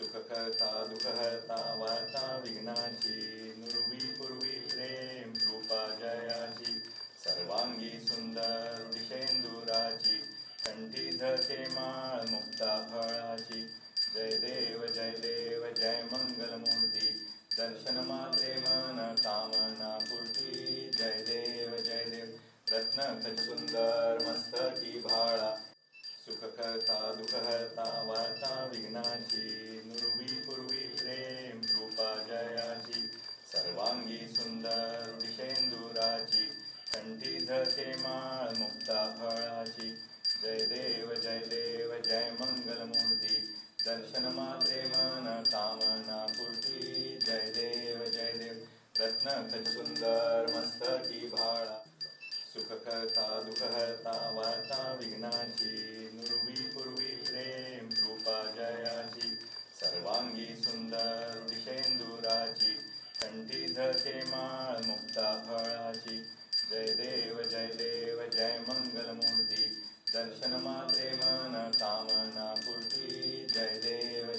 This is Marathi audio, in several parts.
सुखकर्ता दुःखहर्ता वार्ता विघ्नाची, नुरवी पूर्वी प्रेम कृपा जयाची, सर्वांगी सुंदर दिशेंदुराची, कंठी धरते माळ मुक्ता फळाची. जय देव जय मंगलमूर्ती, दर्शन मात्रे मन कामना पूर्ती. जय देव रत्न खच सुंदर मस्तकी भाळा, सुखकर्ता दुःखहर्ता वार्ता विघ्नाची, नुरवी पूर्वी प्रेम कृपा जयाची, सर्वांगी सुंदर दिशेंदुराची, कंठी धरते माळ मुक्ता फळाची. जय देव जय मंगलमूर्ती, दर्शन मात्रे मन कामना पूर्ती. जय देव रत्न खच सुंदर मस्तकी भाळा, सुखकर्ता दुःखहर्ता वार्ता विघ्नाची, नुरवी पूर्वी प्रेम कृपा जयाची, सर्वांगी सुंदर दिशेंदुराची, कंठी धरते माळ मुक्ता फळाची. जय देव जय मंगलमूर्ती, दर्शन मात्रे मन कामना पूर्ती. जय देव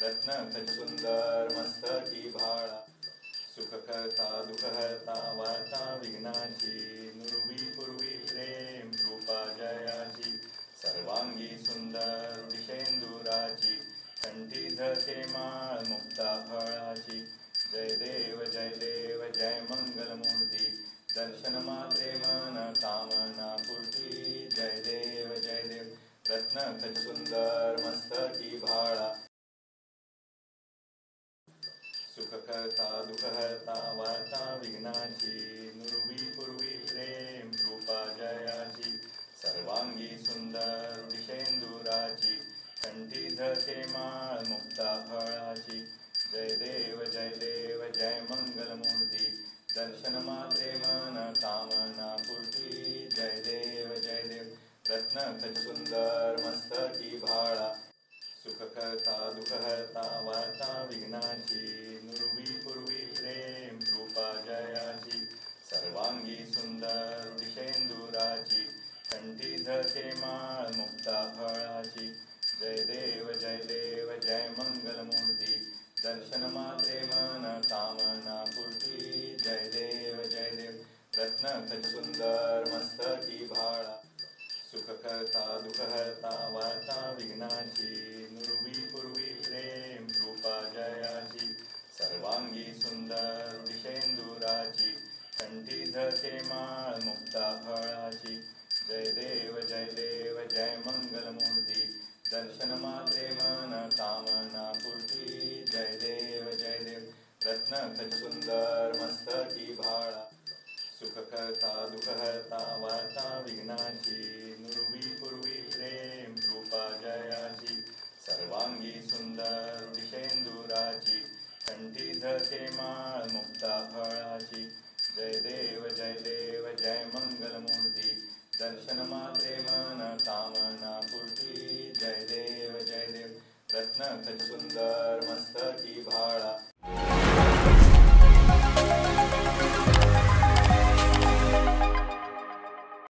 रत्न खच सुंदर मस्तकी भाळा, सुखकर्ता दुःखहर्ता वार्ता विघ्नाची, नुरवी पूर्वी प्रेम कृपा जयाची, सर्वांगी सुंदर दिशेंदुराची, कंठी धरते माळ मुक्ता फळाची. जय देव जय मंगलमूर्ती, दर्शन मात्रे मन कामना पूर्ती. जय देव रत्न खच सुंदर मस्तकी भाळा, सुखकर्ता दुःखहर्ता वार्ता विघ्नाची, नुरवी पूर्वी प्रेम कृपा जयाची, सर्वांगी सुंदर दिशेंदुराची, कंठी धरते माळ मुक्ता फळाची. जय देव जय मंगलमूर्ती, दर्शन मात्रे मन कामना पूर्ती. जय देव रत्न खच सुंदर मस्तकी भाळा, सुखकर्ता दुःखहर्ता वार्ता विघ्नाची, नुरवी पूर्वी प्रेम कृपा जयाची, सर्वांगी सुंदर दिशेंदुराची, कंठी धरते माळ मुक्ता फळाची. जय देव जय मंगलमूर्ती, दर्शन मात्रे मन कामना पूर्ती. जय देव रत्न खच सुंदर मस्तकी भाळा, सुखकर्ता दुःखहर्ता वार्ता विघ्नाची, नुरवी पूर्वी प्रेम कृपा जयाची, सर्वांगी सुंदर दिशेंदुराची, कंठी धरते माळ मुक्ता फळाची. जय देव जय मंगलमूर्ती, दर्शन मात्रे मन कामना पूर्ती. जय देव रत्न खच सुंदर मस्तकी भाळा, सुखकर्ता दुःखहर्ता वार्ता विघ्नाची, नुरवी पूर्वी प्रेम कृपा जयाची, सर्वांगी सुंदर दिशेंदुराची, कंठी धरते माळ मुक्ता फळाची. जय देव जय मंगलमूर्ती, दर्शन मात्रे मन कामना पूर्ती. जय देव रत्न खच सुंदर मस्तकी भाळा,